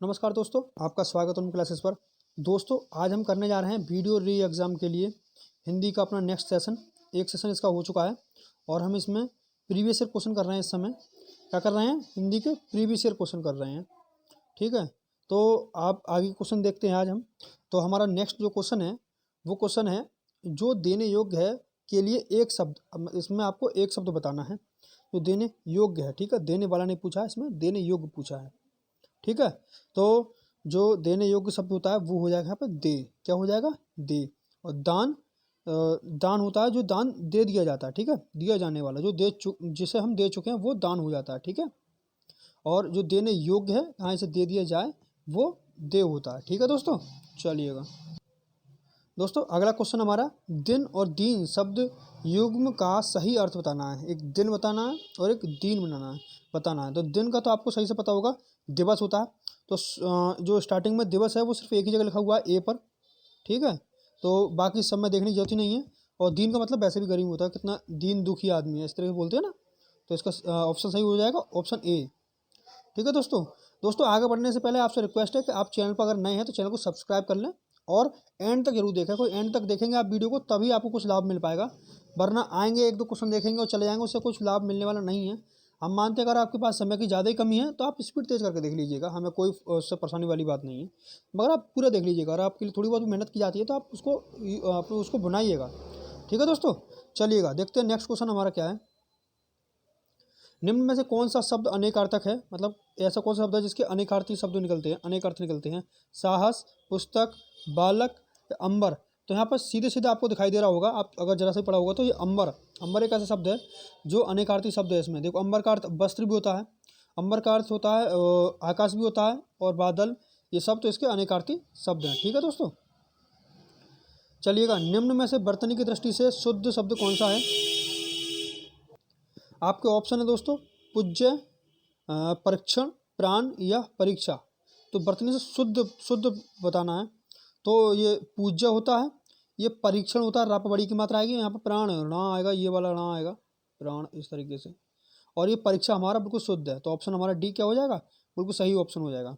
नमस्कार दोस्तों, आपका स्वागत है उन क्लासेस पर। दोस्तों, आज हम करने जा रहे हैं वीडियो री एग्ज़ाम के लिए हिंदी का अपना नेक्स्ट सेशन। एक सेशन इसका हो चुका है और हम इसमें प्रीवियस ईयर क्वेश्चन कर रहे हैं। इस समय क्या कर रहे हैं? हिंदी के प्रीवियस ईयर क्वेश्चन कर रहे हैं। ठीक है, तो आप आगे क्वेश्चन देखते हैं आज हम। तो हमारा नेक्स्ट जो क्वेश्चन है वो क्वेश्चन है जो देने योग्य है के लिए एक शब्द। इसमें आपको एक शब्द बताना है जो देने योग्य है। ठीक है, देने वाला नहीं पूछा है, इसमें देने योग्य पूछा है। ठीक है, तो जो देने योग्य शब्द होता है वो हो जाएगा यहाँ पे दे। क्या हो जाएगा? दे। और दान दान होता है जो दान दे दिया जाता है। ठीक है, दिया जाने वाला जो जिसे हम दे चुके हैं वो दान हो जाता है। ठीक है, और जो देने योग्य है कहाँ से दे दिया जाए वो दे होता है। ठीक है दोस्तों, चलिएगा दोस्तों, अगला क्वेश्चन हमारा दिन और दीन शब्द युग्म का सही अर्थ बताना है। एक दिन बताना है और एक दीन बताना है। तो दिन का तो आपको सही से पता होगा, दिवस होता है। तो जो स्टार्टिंग में दिवस है वो सिर्फ एक ही जगह लिखा हुआ है, ए पर। ठीक है, तो बाकी सब में देखने की जरूरत ही नहीं है। और दीन का मतलब वैसे भी गरीब होता है, कितना दीन दुखी आदमी है, इस तरह से बोलते हैं ना। तो इसका ऑप्शन सही हो जाएगा, ऑप्शन ए। ठीक है दोस्तों, आगे बढ़ने से पहले आपसे रिक्वेस्ट है कि आप चैनल पर अगर नए हैं तो चैनल को सब्सक्राइब कर लें और एंड तक जरूर देखें। कोई एंड तक देखेंगे आप वीडियो को तभी आपको कुछ लाभ मिल पाएगा, वरना आएंगे एक दो क्वेश्चन देखेंगे और चले जाएंगे, उससे कुछ लाभ मिलने वाला नहीं है। हम मानते हैं अगर आपके पास समय की ज़्यादा ही कमी है तो आप स्पीड तेज़ करके देख लीजिएगा, हमें कोई उससे परेशानी वाली बात नहीं है। मगर आप पूरा देख लीजिएगा, अगर आपके लिए थोड़ी बहुत मेहनत की जाती है तो आप उसको बनाइएगा। ठीक है दोस्तों, चलिएगा देखते हैं नेक्स्ट क्वेश्चन हमारा क्या है। निम्न में से कौन सा शब्द अनेकार्थक है? मतलब ऐसा कौन सा शब्द है जिसके अनेकार्थी शब्द निकलते हैं, अनेक अर्थ निकलते हैं? साहस, पुस्तक, बालक, अंबर। तो यहाँ पर सीधे सीधे आपको दिखाई दे रहा होगा, आप अगर जरा से पढ़ा होगा तो ये अंबर। अंबर एक ऐसा शब्द है जो अनेकार्थी शब्द है। इसमें देखो, अंबर का अर्थ वस्त्र भी होता है, अंबर का अर्थ होता है आकाश भी होता है, और बादल, ये सब तो इसके अनेकार्थी शब्द हैं। ठीक है दोस्तों, चलिएगा निम्न में से बर्तनी की दृष्टि से शुद्ध शब्द कौन सा है? आपके ऑप्शन है दोस्तों, पूज्य, परीक्षण, प्राण या परीक्षा। तो बर्तनी से शुद्ध शुद्ध बताना है। तो ये पूज्य होता है, ये परीक्षण होता है, रप बड़ी की मात्रा आएगी, यहाँ पर प्राण णा आएगा, ये वाला णा आएगा, प्राण, इस तरीके से। और ये परीक्षा हमारा बिल्कुल शुद्ध है, तो ऑप्शन हमारा डी क्या हो जाएगा? बिल्कुल सही ऑप्शन हो जाएगा।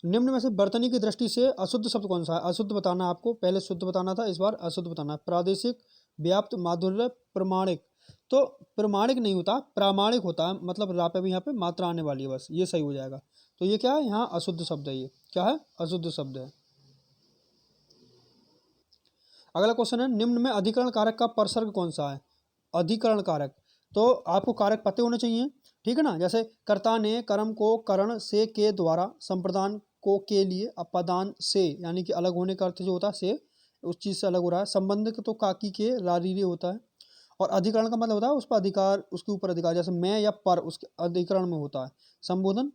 निम्न में से बर्तनी की दृष्टि से अशुद्ध शब्द कौन सा है? अशुद्ध बताना है आपको, पहले शुद्ध बताना था, इस बार अशुद्ध बताना है। प्रादेशिक, व्याप्त, माधुर्य, प्रमाणिक। तो प्रमाणिक नहीं होता, प्रामाणिक होता है, मतलब रा पे भी यहाँ पे मात्रा आने वाली है, बस ये सही हो जाएगा। तो ये क्या है? यहाँ अशुद्ध शब्द है। ये क्या है? अशुद्ध शब्द है। अगला क्वेश्चन है, निम्न में अधिकरण कारक का परसर्ग कौन सा है? अधिकरण कारक, तो आपको कारक पते होने चाहिए। ठीक है ना, जैसे कर्ता ने कर्म को करण से के द्वारा, संप्रदान को के लिए, अपादान से यानी कि अलग होने का अर्थ जो होता है से, उस चीज़ से अलग हो रहा है। संबंध तो काकी के रारीरे होता है। और अधिकरण का मतलब होता है उस पर अधिकार, उसके ऊपर अधिकार, जैसे मैं या पर उसके अधिकरण में होता है। संबोधन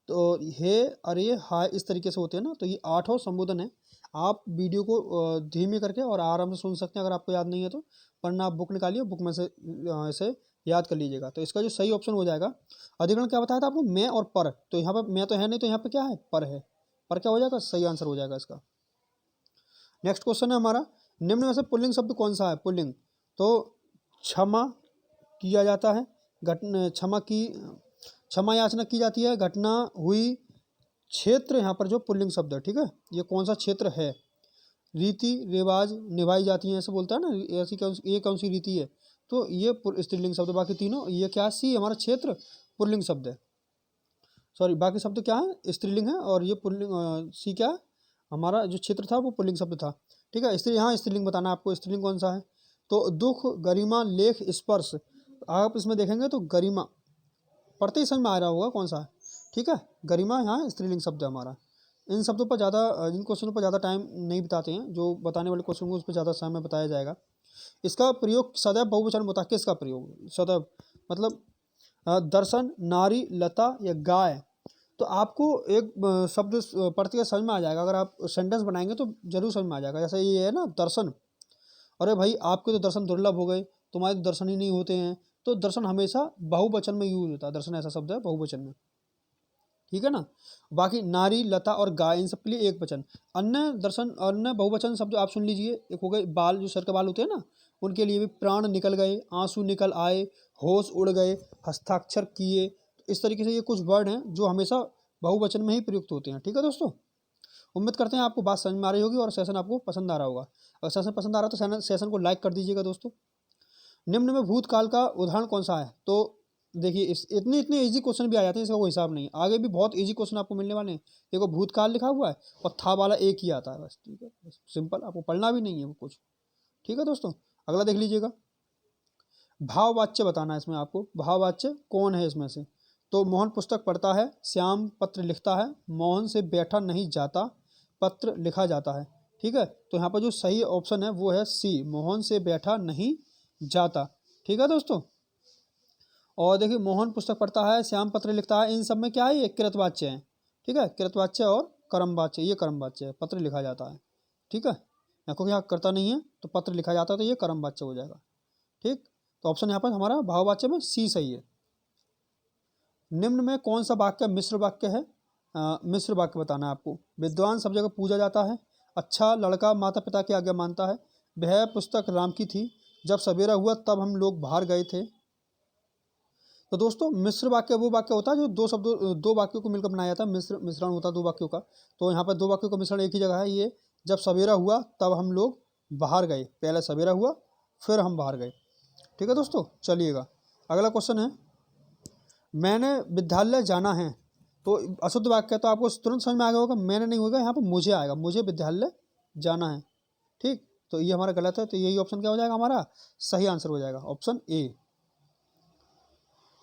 तो हे, अरे, हाय, इस तरीके से होते हैं ना। तो ये 8 संबोधन है। आप वीडियो को धीमे करके और आराम से सुन सकते हैं, अगर आपको याद नहीं है तो, वरना आप बुक निकालिए, बुक में से ऐसे याद कर लीजिएगा। तो इसका जो सही ऑप्शन हो जाएगा, अधिकरण क्या बताया था आपको? मैं और पर। तो यहाँ पर मैं तो है नहीं, तो यहाँ पे क्या है? पर है। पर क्या हो जाएगा? सही आंसर हो जाएगा इसका। नेक्स्ट क्वेश्चन है हमारा, निम्न में से पुल्लिंग शब्द कौन सा है? पुल्लिंग, तो क्षमा किया जाता है, क्षमा याचना की जाती है, घटना हुई, क्षेत्र यहाँ पर जो पुल्लिंग शब्द है। ठीक है, ये कौन सा क्षेत्र है? रीति रिवाज निभाई जाती हैं, ऐसे बोलता है ना, ऐसी कौन सी रीति है? तो ये स्त्रीलिंग शब्द। बाकी तीनों ये क्या? सी हमारा क्षेत्र पुल्लिंग शब्द है। सॉरी, बाकी शब्द क्या है? स्त्रीलिंग है, और ये पुल्लिंग, सी क्या है? हमारा जो क्षेत्र था वो पुल्लिंग शब्द था। ठीक है, यहाँ स्त्रीलिंग बताना है आपको, स्त्रीलिंग कौन सा है? तो दुख, गरिमा, लेख, स्पर्श। आप इसमें देखेंगे तो गरिमा पढ़ते ही समझ में आ रहा होगा कौन सा है। ठीक है, गरिमा यहाँ स्त्रीलिंग शब्द है हमारा। इन शब्दों पर ज़्यादा, इन क्वेश्चनों पर ज़्यादा टाइम नहीं बिताते हैं, जो बताने वाले क्वेश्चन को उस पर ज़्यादा समय बताया जाएगा। इसका प्रयोग सदैव बहुवचन में होता है। किसका प्रयोग सदैव? मतलब दर्शन, नारी, लता या गाय। तो आपको एक शब्द पढ़ते हुए समझ में आ जाएगा, अगर आप सेंटेंस बनाएंगे तो जरूर समझ में आ जाएगा। जैसे ये है ना, दर्शन, अरे भाई आपके तो दर्शन दुर्लभ हो गए, तुम्हारे तो दर्शन ही नहीं होते हैं। तो दर्शन हमेशा बहुवचन में यूज होता है, दर्शन ऐसा शब्द है बहुवचन में। ठीक है ना, बाकी नारी, लता और गाय, इन सब के लिए एक वचन। अन्य दर्शन, अन्य बहुवचन शब्द आप सुन लीजिए। एक हो गए बाल, जो सर के बाल होते हैं ना, उनके लिए भी प्राण निकल गए, आंसू निकल आए, होश उड़ गए, हस्ताक्षर किए। इस तरीके से ये कुछ वर्ड हैं जो हमेशा बहुवचन में ही प्रयुक्त होते हैं। ठीक है दोस्तों, उम्मीद करते हैं आपको बात समझ में आ रही होगी और सेशन आपको पसंद आ रहा होगा। अगर सेशन पसंद आ रहा है तो सेशन को लाइक कर दीजिएगा दोस्तों। निम्न में भूतकाल का उदाहरण कौन सा है? तो देखिए इस इतने इतने इजी क्वेश्चन भी आ जाते हैं, इसका कोई हिसाब नहीं है। आगे भी बहुत इजी क्वेश्चन आपको मिलने वाले हैं। देखो भूतकाल लिखा हुआ है और था वाला एक ही आता है बस। ठीक है, सिंपल, आपको पढ़ना भी नहीं है वो कुछ। ठीक है दोस्तों, अगला देख लीजिएगा। भाववाच्य बताना है इसमें आपको। भाववाच्य कौन है इसमें से? तो मोहन पुस्तक पढ़ता है, श्याम पत्र लिखता है, मोहन से बैठा नहीं जाता, पत्र लिखा जाता है। ठीक है, तो यहाँ पर जो सही ऑप्शन है वो है सी, मोहन से बैठा नहीं जाता। ठीक है दोस्तों, और देखिए मोहन पुस्तक पढ़ता है, श्याम पत्र लिखता है, इन सब में क्या है? ये कृतवाच्य है। ठीक है, कृतवाच्य और कर्मवाच्य, ये कर्मवाच्य है, पत्र लिखा जाता है। ठीक है, क्योंकि यहाँ करता नहीं है तो पत्र लिखा जाता है, तो ये कर्मवाच्य हो जाएगा। ठीक, तो ऑप्शन यहाँ पर हमारा भाववाच्य में सी सही है। निम्न में कौन सा वाक्य मिश्र वाक्य है? मिश्र वाक्य बताना है आपको। विद्वान सब जगह पूजा जाता है, अच्छा लड़का माता पिता की आज्ञा मानता है, वह पुस्तक राम की थी, जब सवेरा हुआ तब हम लोग बाहर गए थे। तो दोस्तों मिश्र वाक्य वो वाक्य होता है जो दो वाक्यों को मिलकर बनाया जाता है। मिश्रण होता है दो वाक्यों का। तो यहाँ पर दो वाक्यों का मिश्रण एक ही जगह है। ये जब सवेरा हुआ तब हम लोग बाहर गए, पहले सवेरा हुआ फिर हम बाहर गए। ठीक है दोस्तों, चलिएगा अगला क्वेश्चन है। मैंने विद्यालय जाना है, तो अशुद्ध वाक्य है, तो आपको तुरंत समझ में आ गया होगा। मैंने नहीं होगा, यहाँ पर मुझे आएगा, मुझे विद्यालय जाना है। ठीक, तो ये हमारा गलत है, तो यही ऑप्शन क्या हो जाएगा? हमारा सही आंसर हो जाएगा ऑप्शन ए।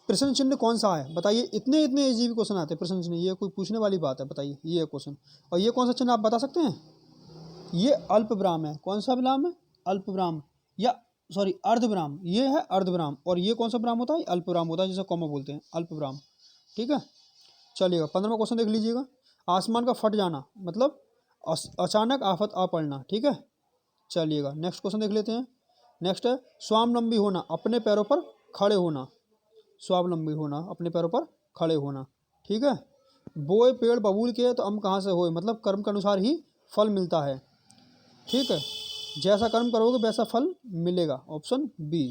प्रश्न चिन्ह कौन सा है? बताइए, इतने इतने इजी भी क्वेश्चन आते हैं प्रश्न चिन्ह, ये कोई पूछने वाली बात है? बताइए, ये क्वेश्चन। और ये कौन सा चिन्ह आप बता सकते हैं? ये अल्प विराम है। कौन सा विराम है? अल्प विराम, या सॉरी अर्ध विराम, ये है अर्ध विराम। और ये कौन सा विराम होता है? अल्प विराम होता है, जिसे कॉमा बोलते हैं, अल्प विराम। ठीक है, चलिएगा 15वां क्वेश्चन देख लीजिएगा। आसमान का फट जाना मतलब अचानक आफत आ पड़ना। ठीक है, चलिएगा नेक्स्ट क्वेश्चन देख लेते हैं। नेक्स्ट है स्वावलंबी होना, अपने पैरों पर खड़े होना। स्वावलंबी होना, अपने पैरों पर खड़े होना। ठीक है, बोए पेड़ बबूल के तो हम कहाँ से होए, मतलब कर्म के अनुसार ही फल मिलता है। ठीक है, जैसा कर्म करोगे वैसा फल मिलेगा, ऑप्शन बी।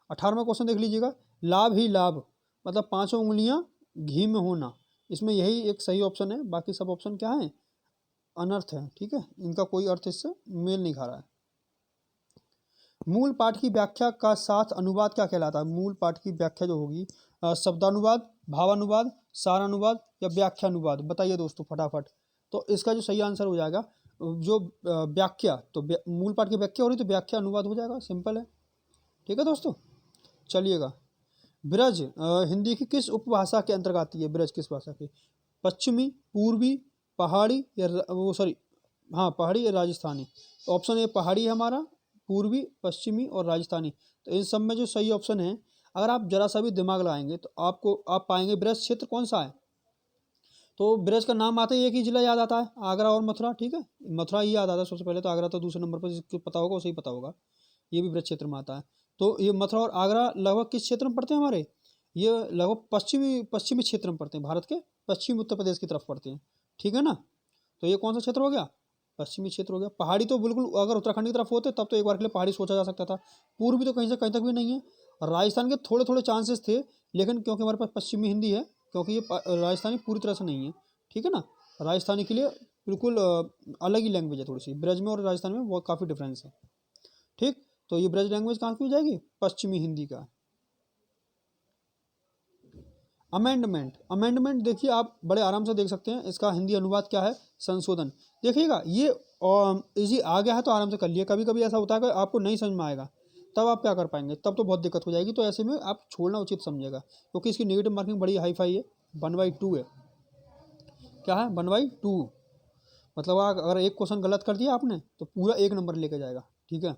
18वां क्वेश्चन देख लीजिएगा। लाभ ही लाभ मतलब पांचों उंगलियां घी में होना। इसमें यही एक सही ऑप्शन है, बाकी सब ऑप्शन क्या है? अनर्थ है। ठीक है, इनका कोई अर्थ इससे मेल नहीं खा रहा है। मूल पाठ की व्याख्या का साथ अनुवाद क्या कहलाता है? मूल पाठ की व्याख्या जो होगी, शब्दानुवाद, भावानुवाद, सारानुवाद या व्याख्यानुवाद? बताइए दोस्तों फटाफट। तो इसका जो सही आंसर हो जाएगा जो व्याख्या, तो मूल पाठ की व्याख्या हो रही तो व्याख्या अनुवाद हो जाएगा, सिंपल है। ठीक है दोस्तों, चलिएगा। ब्रज हिंदी की किस उपभाषा के अंतर्गत आती है? ब्रज किस भाषा की? पश्चिमी, पूर्वी, पहाड़ी या पहाड़ी या राजस्थानी? तो ऑप्शन ए पहाड़ी है हमारा, पूर्वी, पश्चिमी और राजस्थानी। तो इन सब में जो सही ऑप्शन है, अगर आप जरा सा भी दिमाग लगाएंगे तो आप पाएंगे ब्रज क्षेत्र कौन सा है। तो ब्रज का नाम आते ही एक ही जिला याद आता है, आगरा और मथुरा। ठीक है, मथुरा ही याद आता है सबसे पहले, तो आगरा तो दूसरे नंबर पर, जिसको पता होगा उसे ही पता होगा। ये भी ब्रज क्षेत्र में आता है। तो ये मथुरा और आगरा लगभग किस क्षेत्र में पड़ते हैं हमारे? ये लगभग पश्चिमी क्षेत्र में पड़ते हैं, भारत के पश्चिमी उत्तर प्रदेश की तरफ पड़ते हैं। ठीक है ना, तो ये कौन सा क्षेत्र हो गया? पश्चिमी क्षेत्र हो गया। पहाड़ी तो बिल्कुल, अगर उत्तराखंड की तरफ होते तब तो एक बार के लिए पहाड़ी सोचा जा सकता था। पूर्वी तो कहीं से कहीं तक भी नहीं है। राजस्थान के थोड़े थोड़े चांसेस थे, लेकिन क्योंकि हमारे पास पश्चिमी हिंदी है, क्योंकि ये राजस्थानी पूरी तरह से नहीं है। ठीक है ना, राजस्थानी के लिए बिल्कुल अलग ही लैंग्वेज है थोड़ी सी, ब्रज में और राजस्थान में बहुत काफ़ी डिफरेंस है। ठीक, तो ये ब्रज लैंग्वेज कहाँ की हो जाएगी? पश्चिमी हिंदी का। अमेंडमेंट देखिए आप बड़े आराम से देख सकते हैं, इसका हिंदी अनुवाद क्या है? संशोधन। देखिएगा ये इजी आ गया है तो आराम से कर लिए। कभी कभी ऐसा होता है कि आपको नहीं समझ में आएगा, तब आप क्या कर पाएंगे? तब तो बहुत दिक्कत हो जाएगी। तो ऐसे में आप छोड़ना उचित समझेगा, क्योंकि इसकी नेगेटिव मार्किंग बड़ी हाई फाई है, 1/2 है। क्या है? 1/2। मतलब अगर एक क्वेश्चन गलत कर दिया आपने तो पूरा 1 नंबर लेके जाएगा। ठीक है,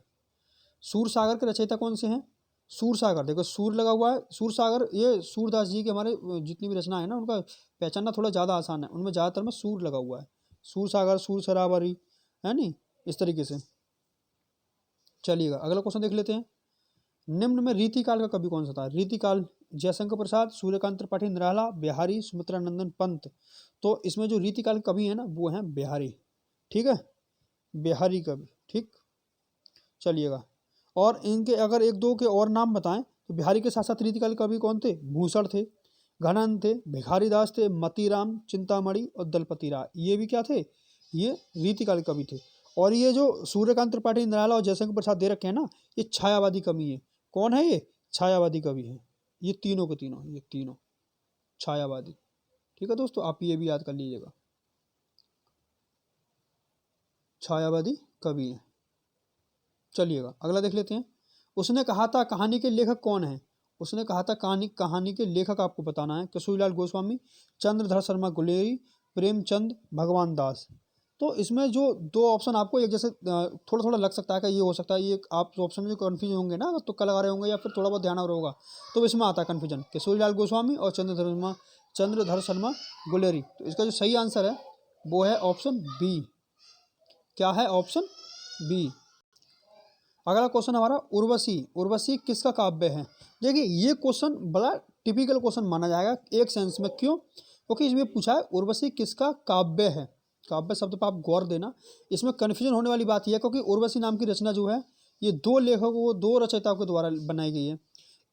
सूर सागर के रचयिता कौन से हैं? सूर सागर, देखो सूर लगा हुआ है, सूर सागर, ये सूरदास जी के हमारे जितनी भी रचना है ना, उनका पहचानना थोड़ा ज़्यादा आसान है। उनमें ज़्यादातर में सूर लगा हुआ है, सूर सागर, सूर सरावरी, है नी, इस तरीके से। चलिएगा अगला क्वेश्चन देख लेते हैं। निम्न में रीतिकाल का कवि कौन सा था? रीतिकाल जयशंकर प्रसाद, सूर्यकांत त्रिपाठी निराला, बिहारी, सुमित्रा नंदन पंत। तो इसमें जो रीतिकाल कवि है ना, वो है बिहारी। ठीक है, बिहारी कवि। ठीक, चलिएगा। और इनके अगर एक दो के और नाम बताएं तो बिहारी के साथ साथ रीतिकाल कवि कौन थे? भूषण थे, घनानंद थे, भिखारी दास थे, मतीराम, चिंतामणि और दलपति राय, ये भी क्या थे, ये रीतिकाल कवि थे। और ये जो सूर्यकांत त्रिपाठी, निराला और जयशंकर प्रसाद दे रखे हैं ना, ये छायावादी कवि है। कौन है ये? छायावादी कवि है। ये तीनों के तीनों, ये तीनों छायावादी। ठीक है दोस्तों, आप ये भी याद कर लीजिएगा, छायावादी कवि है। चलिएगा अगला देख लेते हैं। उसने कहा था कहानी के लेखक कौन है? उसने कहा था कहानी के लेखक आपको बताना है। केशरीलाल गोस्वामी, चंद्रधर शर्मा गुलेरी, प्रेमचंद, भगवान दास। तो इसमें जो दो ऑप्शन आपको एक जैसे थोड़ा थोड़ा लग सकता है कि ये हो सकता है, ये आप ऑप्शन में जो कन्फ्यूज होंगे ना, तुक्का लगा रहे होंगे या फिर थोड़ा बहुत ध्यान और होगा, तो इसमें आता है कन्फ्यूजन, केशरीलाल गोस्वामी और चंद्रधर शर्मा गुलेरी। तो इसका जो सही आंसर है वो है ऑप्शन बी। क्या है? Option B. अगला क्वेश्चन हमारा, उर्वशी। उर्वशी किसका काव्य है? देखिए ये क्वेश्चन बड़ा टिपिकल क्वेश्चन माना जाएगा एक सेंस में। क्यों? क्योंकि इसमें पूछा है उर्वशी किसका काव्य है। काव्य शब्द पर आप गौर देना। इसमें कन्फ्यूजन होने वाली बात यह है क्योंकि उर्वशी नाम की रचना जो है ये दो लेखकों, दो रचयिताओं के द्वारा बनाई गई है।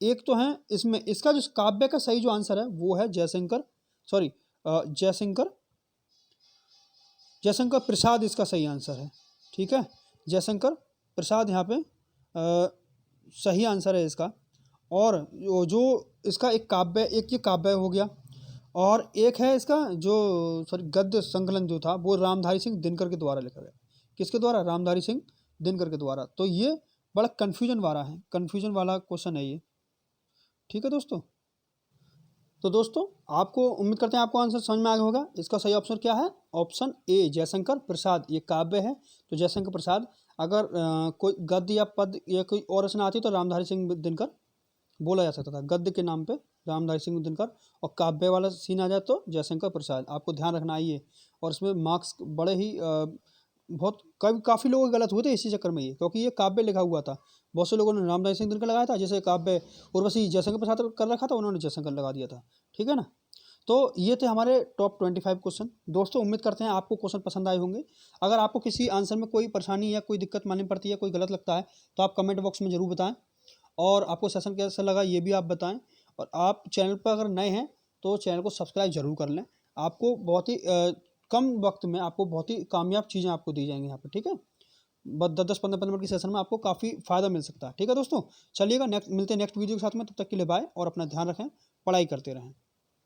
एक तो है इसमें, इसका जो काव्य का सही जो आंसर है वो है जयशंकर प्रसाद, इसका सही आंसर है। ठीक है, जयशंकर प्रसाद यहाँ पे सही आंसर है इसका। और जो इसका एक काव्य, एक ये काव्य हो गया, और एक है इसका जो गद्य संकलन जो था वो रामधारी सिंह दिनकर के द्वारा लिखा गया। किसके द्वारा? रामधारी सिंह दिनकर के द्वारा। तो ये बड़ा कन्फ्यूजन वाला क्वेश्चन है ये। ठीक है दोस्तों, तो दोस्तों आपको उम्मीद करते हैं आपको आंसर समझ में आ गया होगा। इसका सही ऑप्शन क्या है? Option A, Jaishankar Prasad. ये काव्य है तो जयशंकर प्रसाद। अगर कोई गद्य या पद या कोई और रचना आती तो रामधारी सिंह दिनकर बोला जा सकता था। गद्य के नाम पे रामधारी सिंह दिनकर, और काव्य वाला सीन आ जाए तो जयशंकर प्रसाद। आपको ध्यान रखना आइए। और इसमें मार्क्स बड़े ही बहुत काफ़ी लोग गलत हुए थे इसी चक्कर में, ये क्योंकि ये काव्य लिखा हुआ था। बहुत से लोगों ने रामधारी सिंह दिनकर लगाया था, जैसे काव्य उर्वशी जयशंकर प्रसाद कर रखा था, उन्होंने जयशंकर लगा दिया था। ठीक है ना। तो ये थे हमारे टॉप 25 क्वेश्चन। दोस्तों उम्मीद करते हैं आपको क्वेश्चन पसंद आए होंगे। अगर आपको किसी आंसर में कोई परेशानी या कोई दिक्कत मालूम पड़ती है, कोई गलत लगता है, तो आप कमेंट बॉक्स में ज़रूर बताएं। और आपको सेशन कैसा लगा ये भी आप बताएं। और आप चैनल पर अगर नए हैं तो चैनल को सब्सक्राइब जरूर कर लें। आपको बहुत ही कम वक्त में आपको बहुत ही कामयाब चीज़ें आपको दी जाएंगी यहाँ पर। ठीक है, बस 10-15 मिनट की सेशन में आपको काफ़ी फ़ायदा मिल सकता है। ठीक है दोस्तों, चलिएगा मिलते हैं नेक्स्ट वीडियो के साथ में। तब तक के लिए बाय, और अपना ध्यान रखें, पढ़ाई करते रहें।